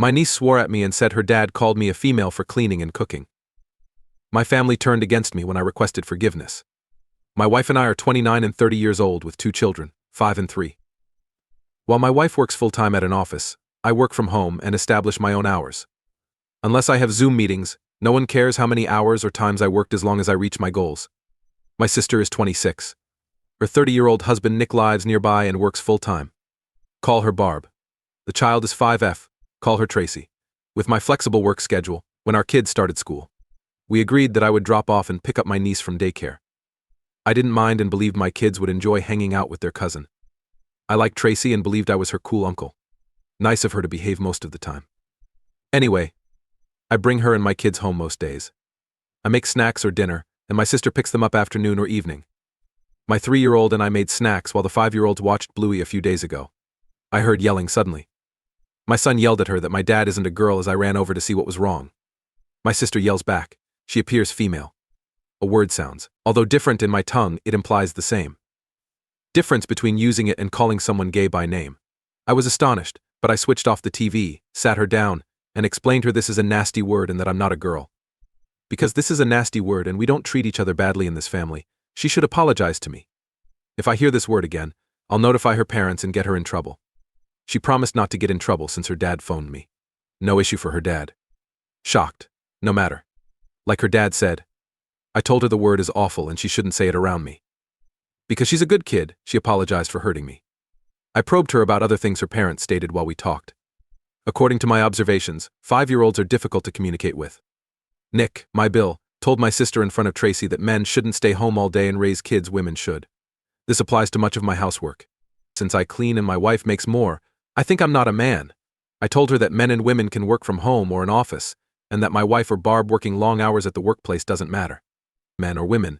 My niece swore at me and said her dad called me a female for cleaning and cooking. My family turned against me when I requested forgiveness. My wife and I are 29 and 30 years old with 2 children, 5 and 3. While my wife works full-time at an office, I work from home and establish my own hours. Unless I have Zoom meetings, no one cares how many hours or times I worked as long as I reach my goals. My sister is 26. Her 30-year-old husband Nick lives nearby and works full-time. Call her Barb. The child is 5F. Call her Tracy. With my flexible work schedule, when our kids started school, we agreed that I would drop off and pick up my niece from daycare. I didn't mind and believed my kids would enjoy hanging out with their cousin. I liked Tracy and believed I was her cool uncle. Nice of her to behave most of the time. Anyway, I bring her and my kids home most days. I make snacks or dinner, and my sister picks them up afternoon or evening. My 3-year-old and I made snacks while the 5-year-olds watched Bluey a few days ago. I heard yelling suddenly. My son yelled at her that my dad isn't a girl as I ran over to see what was wrong. My sister yells back. She appears female. A word sounds. Although different in my tongue, it implies the same. Difference between using it and calling someone gay by name. I was astonished, but I switched off the TV, sat her down, and explained her this is a nasty word and that I'm not a girl. Because this is a nasty word and we don't treat each other badly in this family, she should apologize to me. If I hear this word again, I'll notify her parents and get her in trouble. She promised not to get in trouble since her dad phoned me. No issue for her dad. Shocked. No matter. Like her dad said, I told her the word is awful and she shouldn't say it around me. Because she's a good kid, she apologized for hurting me. I probed her about other things her parents stated while we talked. According to my observations, 5-year-olds are difficult to communicate with. Nick, my Bill, told my sister in front of Tracy that men shouldn't stay home all day and raise kids, women should. This applies to much of my housework. Since I clean and my wife makes more, I think I'm not a man. I told her that men and women can work from home or an office, and that my wife or Barb working long hours at the workplace doesn't matter. Men or women.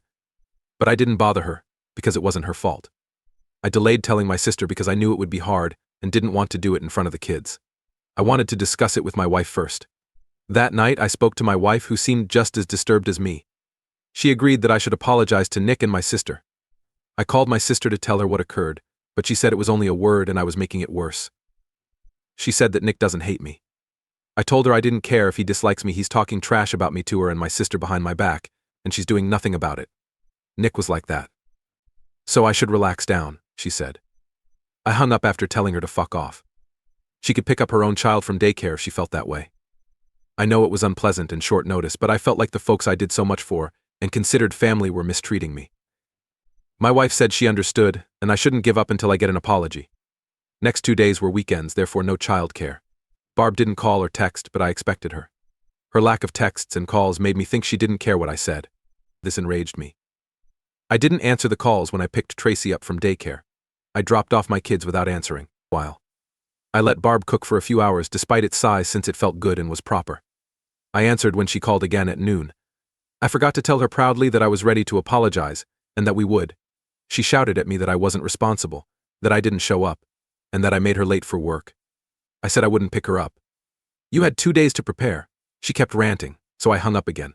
But I didn't bother her, because it wasn't her fault. I delayed telling my sister because I knew it would be hard and didn't want to do it in front of the kids. I wanted to discuss it with my wife first. That night, I spoke to my wife, who seemed just as disturbed as me. She agreed that I should apologize to Nick and my sister. I called my sister to tell her what occurred, but she said it was only a word and I was making it worse. She said that Nick doesn't hate me. I told her I didn't care if he dislikes me, he's talking trash about me to her and my sister behind my back, and she's doing nothing about it. Nick was like that. So I should relax down, she said. I hung up after telling her to fuck off. She could pick up her own child from daycare if she felt that way. I know it was unpleasant and short notice, but I felt like the folks I did so much for and considered family were mistreating me. My wife said she understood, and I shouldn't give up until I get an apology. Next 2 days were weekends, therefore no child care. Barb didn't call or text, but I expected her. Her lack of texts and calls made me think she didn't care what I said. This enraged me. I didn't answer the calls when I picked Tracy up from daycare. I dropped off my kids without answering. While I let Barb cook for a few hours despite its size since it felt good and was proper. I answered when she called again at noon. I forgot to tell her proudly that I was ready to apologize, and that we would. She shouted at me that I wasn't responsible, that I didn't show up, and that I made her late for work. I said I wouldn't pick her up. You had 2 days to prepare. She kept ranting, so I hung up again.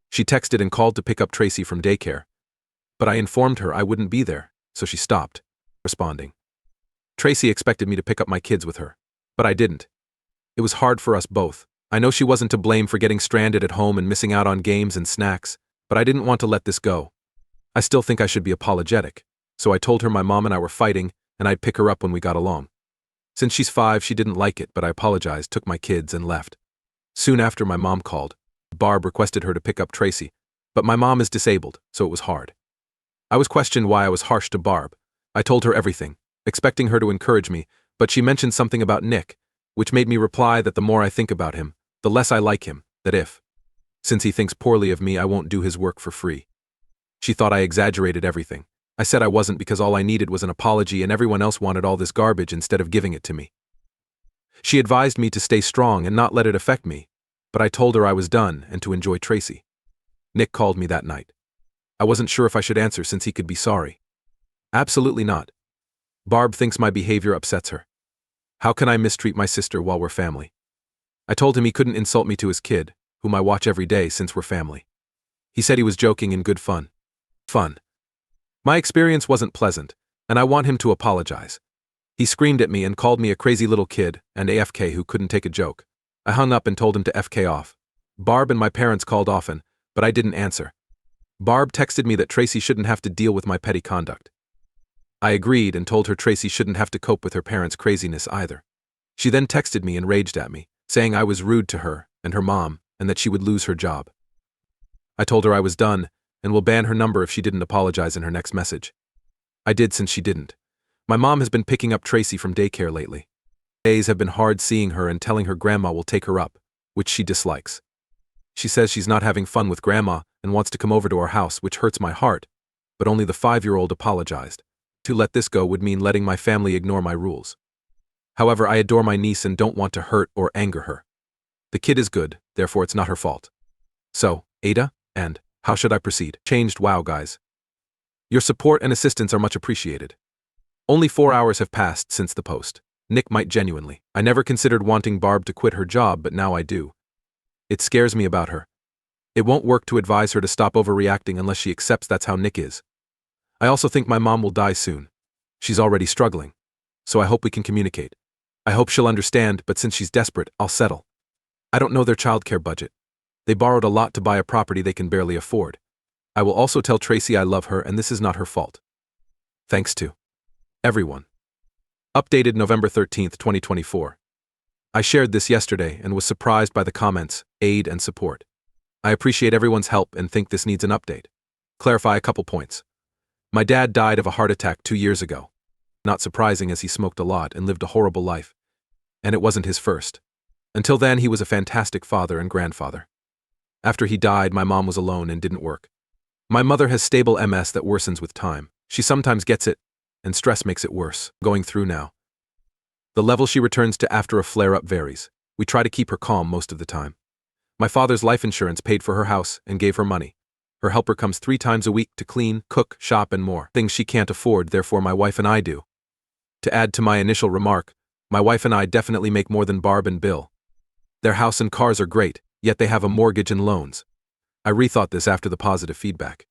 She texted and called to pick up Tracy from daycare, but I informed her I wouldn't be there, so she stopped responding. Tracy expected me to pick up my kids with her, but I didn't. It was hard for us both. I know she wasn't to blame for getting stranded at home and missing out on games and snacks, but I didn't want to let this go. I still think I should be apologetic, so I told her my mom and I were fighting and I'd pick her up when we got along. Since she's 5, she didn't like it, but I apologized, took my kids, and left. Soon after, my mom called. Barb requested her to pick up Tracy, but my mom is disabled, so it was hard. I was questioned why I was harsh to Barb. I told her everything, expecting her to encourage me, but she mentioned something about Nick, which made me reply that the more I think about him, the less I like him, that if, since he thinks poorly of me, I won't do his work for free. She thought I exaggerated everything. I said I wasn't because all I needed was an apology and everyone else wanted all this garbage instead of giving it to me. She advised me to stay strong and not let it affect me, but I told her I was done and to enjoy Tracy. Nick called me that night. I wasn't sure if I should answer since he could be sorry. Absolutely not. Barb thinks my behavior upsets her. How can I mistreat my sister while we're family? I told him he couldn't insult me to his kid, whom I watch every day since we're family. He said he was joking in good fun. Fun. My experience wasn't pleasant, and I want him to apologize. He screamed at me and called me a crazy little kid and AFK who couldn't take a joke. I hung up and told him to FK off. Barb and my parents called often, but I didn't answer. Barb texted me that Tracy shouldn't have to deal with my petty conduct. I agreed and told her Tracy shouldn't have to cope with her parents' craziness either. She then texted me and raged at me, saying I was rude to her and her mom and that she would lose her job. I told her I was done and will ban her number if she didn't apologize in her next message. I did since she didn't. My mom has been picking up Tracy from daycare lately. Days have been hard seeing her and telling her grandma will take her up, which she dislikes. She says she's not having fun with grandma and wants to come over to our house, which hurts my heart, but only the 5-year-old apologized. To let this go would mean letting my family ignore my rules. However, I adore my niece and don't want to hurt or anger her. The kid is good, therefore it's not her fault. So, AITA, and how should I proceed? Changed. Wow, guys. Your support and assistance are much appreciated. Only 4 hours have passed since the post. Nick might genuinely. I never considered wanting Barb to quit her job, but now I do. It scares me about her. It won't work to advise her to stop overreacting unless she accepts that's how Nick is. I also think my mom will die soon. She's already struggling. So I hope we can communicate. I hope she'll understand, but since she's desperate, I'll settle. I don't know their childcare budget. They borrowed a lot to buy a property they can barely afford. I will also tell Tracy I love her and this is not her fault. Thanks to everyone. Updated November 13th, 2024. I shared this yesterday and was surprised by the comments, aid and support. I appreciate everyone's help and think this needs an update. Clarify a couple points. My dad died of a heart attack 2 years ago. Not surprising as he smoked a lot and lived a horrible life. And it wasn't his first. Until then, he was a fantastic father and grandfather. After he died, my mom was alone and didn't work. My mother has stable MS that worsens with time. She sometimes gets it, and stress makes it worse. Going through now. The level she returns to after a flare-up varies. We try to keep her calm most of the time. My father's life insurance paid for her house and gave her money. Her helper comes 3 times a week to clean, cook, shop and more. Things she can't afford, therefore my wife and I do. To add to my initial remark, my wife and I definitely make more than Barb and Bill. Their house and cars are great, yet they have a mortgage and loans. I rethought this after the positive feedback.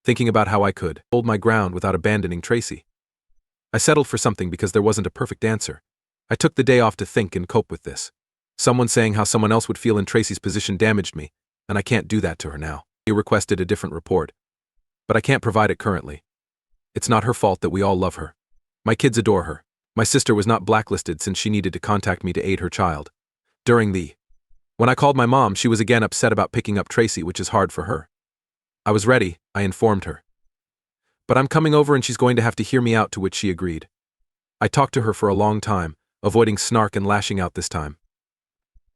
Thinking about how I could hold my ground without abandoning Tracy. I settled for something because there wasn't a perfect answer. I took the day off to think and cope with this. Someone saying how someone else would feel in Tracy's position damaged me, and I can't do that to her now. He requested a different report. But I can't provide it currently. It's not her fault that we all love her. My kids adore her. My sister was not blacklisted since she needed to contact me to aid her child. When I called my mom, she was again upset about picking up Tracy, which is hard for her. I was ready, I informed her. But I'm coming over and she's going to have to hear me out, to which she agreed. I talked to her for a long time, avoiding snark and lashing out this time.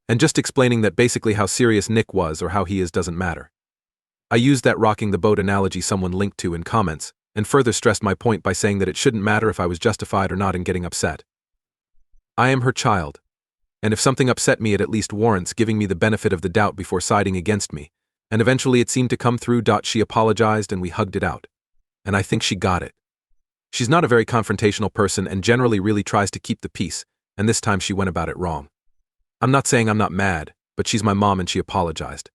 And just explaining that basically how serious Nick was or how he is doesn't matter. I used that rocking the boat analogy someone linked to in comments, and further stressed my point by saying that it shouldn't matter if I was justified or not in getting upset. I am her child. And if something upset me, it at least warrants giving me the benefit of the doubt before siding against me, and eventually it seemed to come through. She apologized and we hugged it out. And I think she got it. She's not a very confrontational person and generally really tries to keep the peace, and this time she went about it wrong. I'm not saying I'm not mad, but she's my mom and she apologized.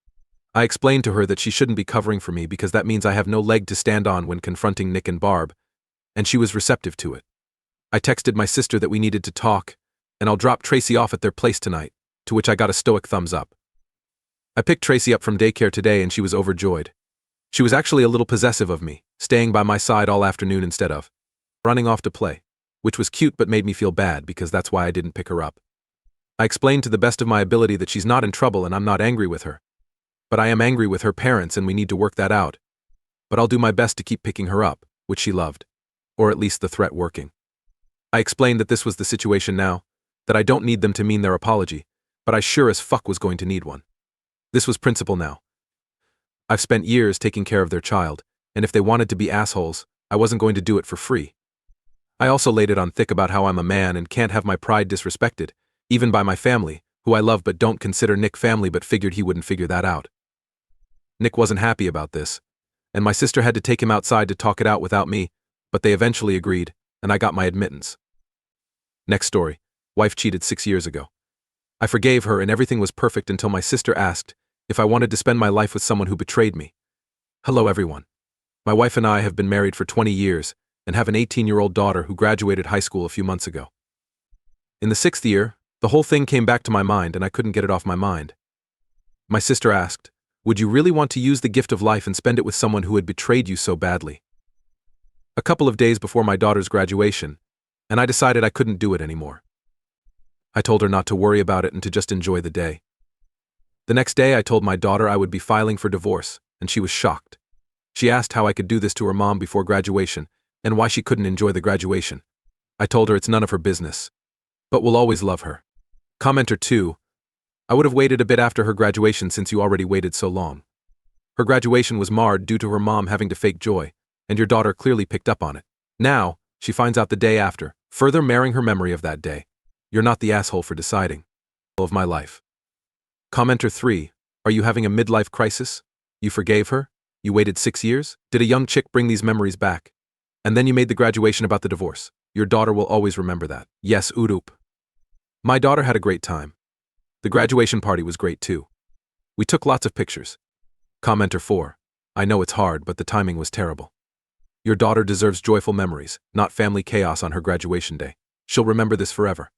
I explained to her that she shouldn't be covering for me because that means I have no leg to stand on when confronting Nick and Barb, and she was receptive to it. I texted my sister that we needed to talk, and I'll drop Tracy off at their place tonight, to which I got a stoic thumbs up. I picked Tracy up from daycare today and she was overjoyed. She was actually a little possessive of me, staying by my side all afternoon instead of running off to play, which was cute but made me feel bad because that's why I didn't pick her up. I explained to the best of my ability that she's not in trouble and I'm not angry with her. But I am angry with her parents and we need to work that out. But I'll do my best to keep picking her up, which she loved. Or at least the threat working. I explained that this was the situation now, that I don't need them to mean their apology, but I sure as fuck was going to need one. This was principle now. I've spent years taking care of their child, and if they wanted to be assholes, I wasn't going to do it for free. I also laid it on thick about how I'm a man and can't have my pride disrespected, even by my family, who I love but don't consider Nick family, but figured he wouldn't figure that out. Nick wasn't happy about this, and my sister had to take him outside to talk it out without me, but they eventually agreed, and I got my admittance. Next story. Wife cheated 6 years ago. I forgave her and everything was perfect until my sister asked if I wanted to spend my life with someone who betrayed me. Hello everyone. My wife and I have been married for 20 years, and have an 18-year-old daughter who graduated high school a few months ago. In the 6th year, the whole thing came back to my mind and I couldn't get it off my mind. My sister asked, "Would you really want to use the gift of life and spend it with someone who had betrayed you so badly?" A couple of days before my daughter's graduation, and I decided I couldn't do it anymore. I told her not to worry about it and to just enjoy the day. The next day I told my daughter I would be filing for divorce, and she was shocked. She asked how I could do this to her mom before graduation, and why she couldn't enjoy the graduation. I told her it's none of her business, but we'll always love her. Commenter 2, I would have waited a bit after her graduation since you already waited so long. Her graduation was marred due to her mom having to fake joy, and your daughter clearly picked up on it. Now, she finds out the day after, further marring her memory of that day. You're not the asshole for deciding. Of my life. Commenter 3, are you having a midlife crisis? You forgave her? You waited 6 years? Did a young chick bring these memories back? And then you made the graduation about the divorce. Your daughter will always remember that. Yes, Urup. My daughter had a great time. The graduation party was great too. We took lots of pictures. Commenter 4, I know it's hard, but the timing was terrible. Your daughter deserves joyful memories, not family chaos on her graduation day. She'll remember this forever.